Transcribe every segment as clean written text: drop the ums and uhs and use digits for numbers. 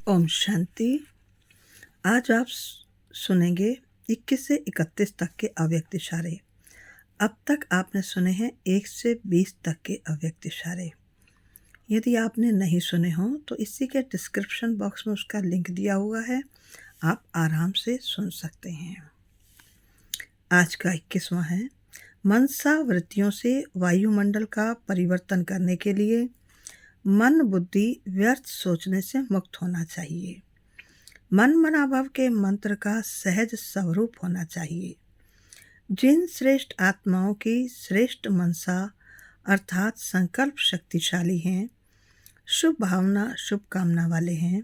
ओम शांति। आज आप सुनेंगे 21 से 31 तक के अव्यक्त इशारे। अब तक आपने सुने हैं 1 से 20 तक के अव्यक्त इशारे। यदि आपने नहीं सुने हों तो इसी के डिस्क्रिप्शन बॉक्स में उसका लिंक दिया हुआ है, आप आराम से सुन सकते हैं। आज का 21वां है, मनसा वृत्तियों से वायुमंडल का परिवर्तन करने के लिए मन बुद्धि व्यर्थ सोचने से मुक्त होना चाहिए। मन मनाभव के मंत्र का सहज स्वरूप होना चाहिए। जिन श्रेष्ठ आत्माओं की श्रेष्ठ मनसा अर्थात संकल्प शक्तिशाली हैं, शुभ भावना शुभ कामना वाले हैं,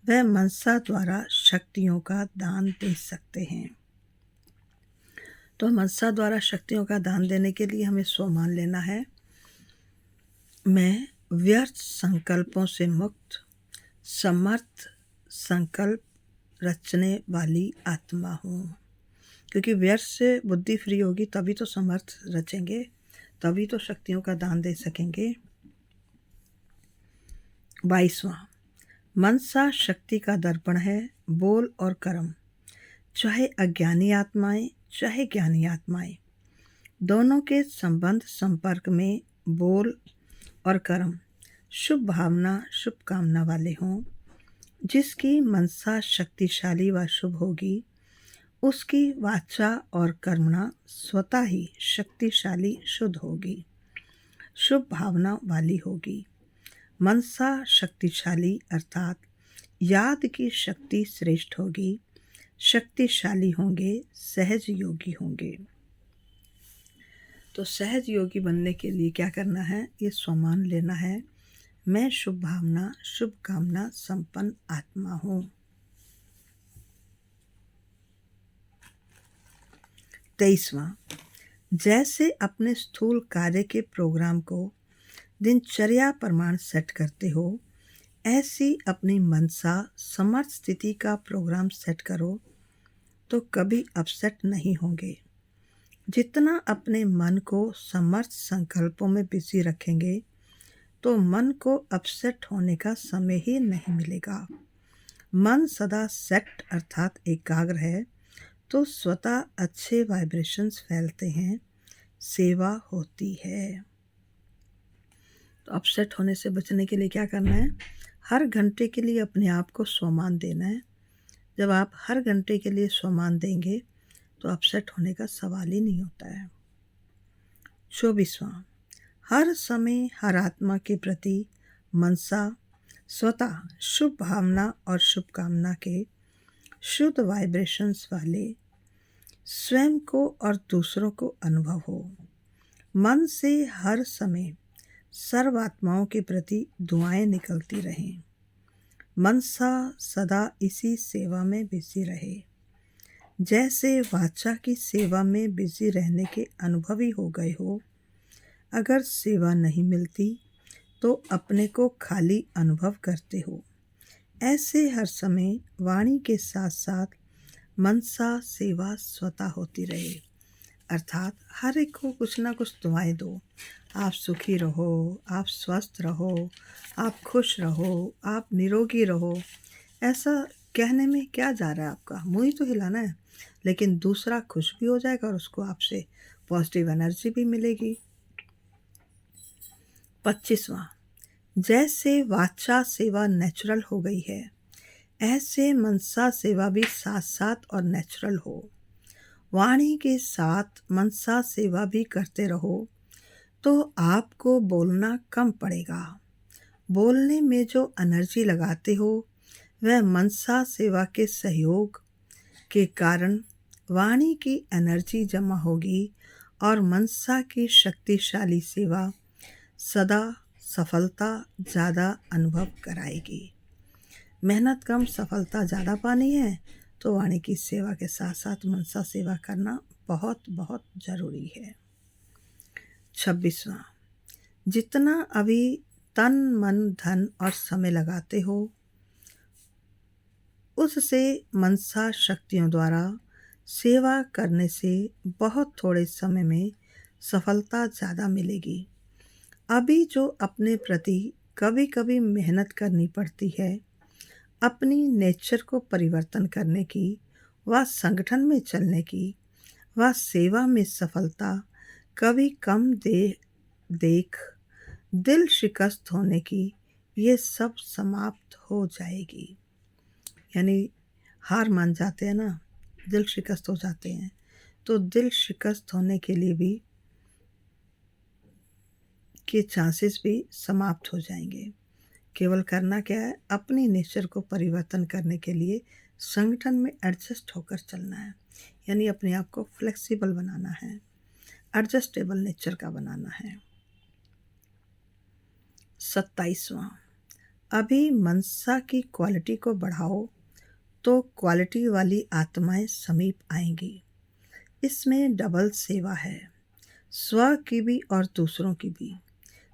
वह मनसा द्वारा शक्तियों का दान दे सकते हैं। तो मनसा द्वारा शक्तियों का दान देने के लिए हमें स्वमान लेना है। मैं व्यर्थ संकल्पों से मुक्त समर्थ संकल्प रचने वाली आत्मा हूँ। क्योंकि व्यर्थ से बुद्धि फ्री होगी तभी तो समर्थ रचेंगे, तभी तो शक्तियों का दान दे सकेंगे। 22वां, मनसा शक्ति का दर्पण है, बोल और कर्म। चाहे अज्ञानी आत्माएं चाहे ज्ञानी आत्माएं, दोनों के संबंध संपर्क में बोल और कर्म शुभ भावना शुभ कामना वाले हों। जिसकी मनसा शक्तिशाली व शुभ होगी, उसकी वाचा और कर्मणा स्वतः ही शक्तिशाली शुद्ध होगी, शुभ भावना वाली होगी। मनसा शक्तिशाली अर्थात याद की शक्ति श्रेष्ठ होगी, शक्तिशाली होंगे, सहज योगी होंगे। तो सहज योगी बनने के लिए क्या करना है, ये स्वमान लेना है। मैं शुभ भावना शुभ कामना संपन्न आत्मा हूँ। 23वां, जैसे अपने स्थूल कार्य के प्रोग्राम को दिनचर्या प्रमाण सेट करते हो, ऐसी अपनी मनसा समर्थ स्थिति का प्रोग्राम सेट करो तो कभी अपसेट नहीं होंगे। जितना अपने मन को समर्थ संकल्पों में बिजी रखेंगे तो मन को अपसेट होने का समय ही नहीं मिलेगा। मन सदा सेट अर्थात एकाग्र है तो स्वतः अच्छे वाइब्रेशंस फैलते हैं, सेवा होती है। तो अपसेट होने से बचने के लिए क्या करना है, हर घंटे के लिए अपने आप को स्वमान देना है। जब आप हर घंटे के लिए स्वमान देंगे तो अपसेट होने का सवाल ही नहीं होता है। 24वां, हर समय हर आत्मा के प्रति मनसा स्वतः शुभ भावना और शुभकामना के शुद्ध वाइब्रेशंस वाले स्वयं को और दूसरों को अनुभव हो। मन से हर समय सर्व आत्माओं के प्रति दुआएं निकलती रहें। मनसा सदा इसी सेवा में बिजी रहे। जैसे वाचा की सेवा में बिजी रहने के अनुभवी हो गए हो, अगर सेवा नहीं मिलती तो अपने को खाली अनुभव करते हो। ऐसे हर समय वाणी के साथ साथ मनसा सेवा स्वतः होती रहे, अर्थात हर एक को कुछ ना कुछ दुआएं दो। आप सुखी रहो, आप स्वस्थ रहो, आप खुश रहो, आप निरोगी रहो। ऐसा कहने में क्या जा रहा है, आपका मुँह ही तो हिलाना है, लेकिन दूसरा खुश भी हो जाएगा और उसको आपसे पॉजिटिव एनर्जी भी मिलेगी। 25वां, जैसे वाचा सेवा नेचुरल हो गई है, ऐसे मनसा सेवा भी साथ साथ और नेचुरल हो। वाणी के साथ मनसा सेवा भी करते रहो तो आपको बोलना कम पड़ेगा। बोलने में जो एनर्जी लगाते हो वह मनसा सेवा के सहयोग के कारण वाणी की एनर्जी जमा होगी और मनसा की शक्तिशाली सेवा सदा सफलता ज़्यादा अनुभव कराएगी। मेहनत कम सफलता ज़्यादा पानी है तो वाणी की सेवा के साथ साथ मनसा सेवा करना बहुत बहुत ज़रूरी है। 26वां, जितना अभी तन मन धन और समय लगाते हो, उससे मनसा शक्तियों द्वारा सेवा करने से बहुत थोड़े समय में सफलता ज़्यादा मिलेगी। अभी जो अपने प्रति कभी कभी मेहनत करनी पड़ती है, अपनी नेचर को परिवर्तन करने की व संगठन में चलने की व सेवा में सफलता कभी कम देख दिल शिकस्त होने की, ये सब समाप्त हो जाएगी। यानी हार मान जाते हैं ना, दिल शिकस्त हो जाते हैं, तो दिल शिकस्त होने के लिए भी के चांसेस भी समाप्त हो जाएंगे। केवल करना क्या है, अपनी नेचर को परिवर्तन करने के लिए संगठन में एडजस्ट होकर चलना है। यानी अपने आप को फ्लेक्सिबल बनाना है, एडजस्टेबल नेचर का बनाना है। 27वां, अभी मनसा की क्वालिटी को बढ़ाओ तो क्वालिटी वाली आत्माएं समीप आएंगी। इसमें डबल सेवा है, स्व की भी और दूसरों की भी।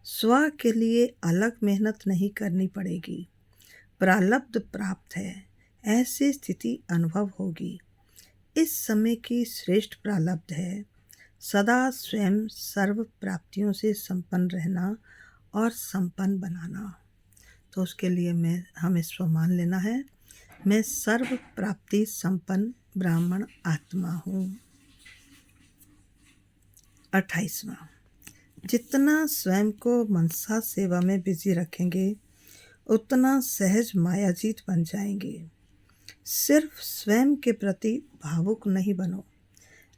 स्व के लिए अलग मेहनत नहीं करनी पड़ेगी, प्रारब्ध प्राप्त है, ऐसी स्थिति अनुभव होगी। इस समय की श्रेष्ठ प्रारब्ध है सदा स्वयं सर्व प्राप्तियों से संपन्न रहना और संपन्न बनाना। तो उसके लिए हमें स्व मान लेना है, मैं सर्व प्राप्ति संपन्न ब्राह्मण आत्मा हूँ। 28वां, जितना स्वयं को मनसा सेवा में बिजी रखेंगे उतना सहज मायाजीत बन जाएंगे। सिर्फ स्वयं के प्रति भावुक नहीं बनो,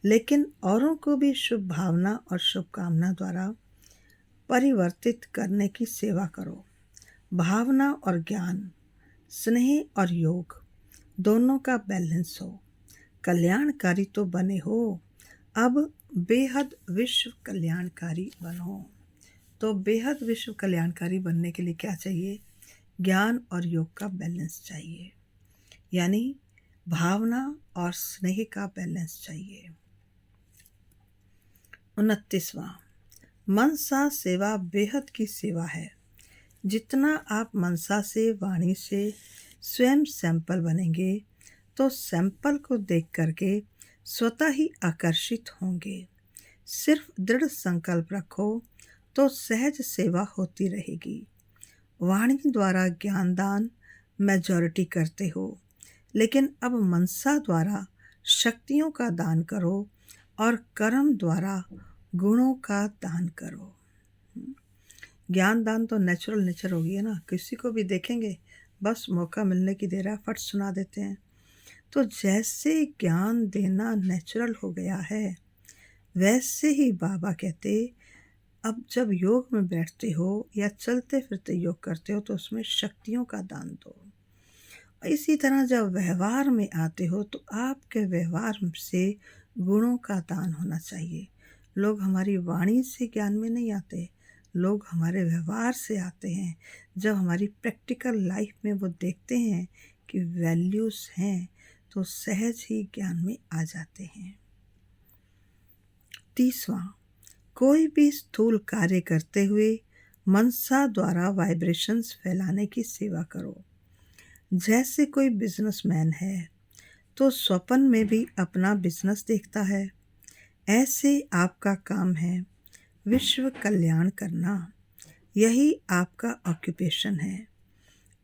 लेकिन औरों को भी शुभ भावना और शुभकामना द्वारा परिवर्तित करने की सेवा करो। भावना और ज्ञान, स्नेह और योग दोनों का बैलेंस हो। कल्याणकारी तो बने हो, अब बेहद विश्व कल्याणकारी बनो। तो बेहद विश्व कल्याणकारी बनने के लिए क्या चाहिए, ज्ञान और योग का बैलेंस चाहिए, यानी भावना और स्नेह का बैलेंस चाहिए। 29वां, मनसा सेवा बेहद की सेवा है। जितना आप मनसा से वाणी से स्वयं सैंपल बनेंगे तो सैंपल को देख करके स्वतः ही आकर्षित होंगे। सिर्फ दृढ़ संकल्प रखो तो सहज सेवा होती रहेगी। वाणी द्वारा ज्ञान दान मेजॉरिटी करते हो, लेकिन अब मनसा द्वारा शक्तियों का दान करो और कर्म द्वारा गुणों का दान करो। ज्ञान दान तो नेचुरल नेचर हो गई है ना, किसी को भी देखेंगे बस मौका मिलने की देर है, फट सुना देते हैं। तो जैसे ज्ञान देना नेचुरल हो गया है, वैसे ही बाबा कहते अब जब योग में बैठते हो या चलते फिरते योग करते हो तो उसमें शक्तियों का दान दो। इसी तरह जब व्यवहार में आते हो तो आपके व्यवहार से गुणों का दान होना चाहिए। लोग हमारी वाणी से ज्ञान में नहीं आते, लोग हमारे व्यवहार से आते हैं। जब हमारी प्रैक्टिकल लाइफ में वो देखते हैं कि वैल्यूज़ हैं तो सहज ही ज्ञान में आ जाते हैं। 30वां, कोई भी स्थूल कार्य करते हुए मनसा द्वारा वाइब्रेशंस फैलाने की सेवा करो। जैसे कोई बिजनेसमैन है तो स्वप्न में भी अपना बिजनेस देखता है, ऐसे आपका काम है विश्व कल्याण करना। यही आपका ऑक्यूपेशन है।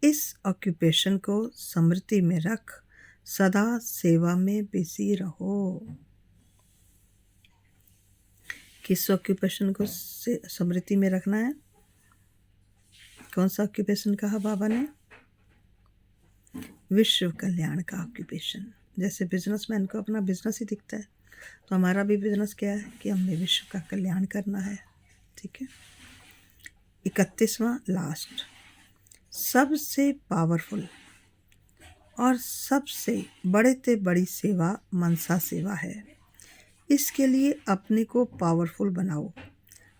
इस ऑक्यूपेशन को स्मृति में रख सदा सेवा में बिजी रहो। किस ऑक्यूपेशन को स्मृति में रखना है? कौन सा ऑक्यूपेशन कहा बाबा ने? विश्व कल्याण का ऑक्यूपेशन। जैसे बिजनेसमैन को अपना बिजनेस ही दिखता है, तो हमारा भी बिजनेस क्या है कि हमने विश्व का कल्याण करना है। ठीक है। 31वां लास्ट, सबसे पावरफुल और सबसे बड़े से बड़ी सेवा मनसा सेवा है। इसके लिए अपने को पावरफुल बनाओ।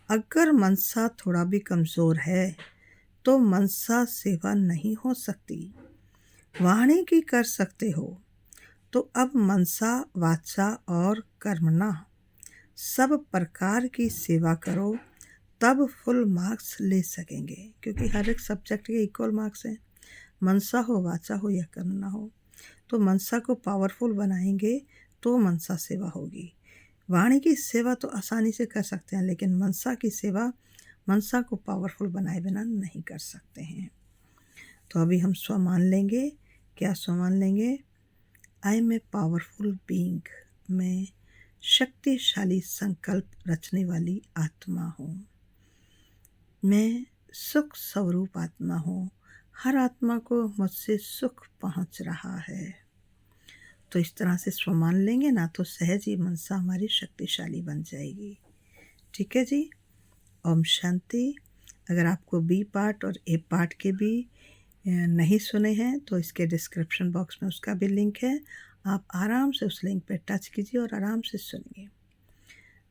अगर मनसा थोड़ा भी कमज़ोर है तो मनसा सेवा नहीं हो सकती। वाणी की कर सकते हो तो अब मनसा वाचा और कर्मणा सब प्रकार की सेवा करो, तब फुल मार्क्स ले सकेंगे। क्योंकि हर एक सब्जेक्ट के इक्वल मार्क्स हैं, मनसा हो, वाचा हो या कर्मणा हो। तो मनसा को पावरफुल बनाएंगे तो मनसा सेवा होगी। वाणी की सेवा तो आसानी से कर सकते हैं, लेकिन मनसा की सेवा मनसा को पावरफुल बनाए बिना नहीं कर सकते हैं। तो अभी हम स्व मान लेंगे क्या सम्मान लेंगे? I am a powerful being. मैं शक्तिशाली संकल्प रचने वाली आत्मा हूँ। मैं सुख स्वरूप आत्मा हूँ। हर आत्मा को मुझसे सुख पहुँच रहा है। तो इस तरह से सम्मान लेंगे ना तो सहज ही मनसा हमारी शक्तिशाली बन जाएगी। ठीक है जी। ओम शांति। अगर आपको बी पार्ट और ए पार्ट के भी नहीं सुने हैं तो इसके डिस्क्रिप्शन बॉक्स में उसका भी लिंक है। आप आराम से उस लिंक पर टच कीजिए और आराम से सुनिए।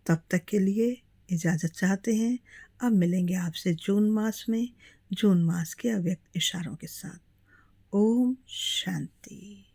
तब तक के लिए इजाज़त चाहते हैं। अब मिलेंगे आपसे जून मास में, जून मास के अव्यक्त इशारों के साथ। ओम शांति।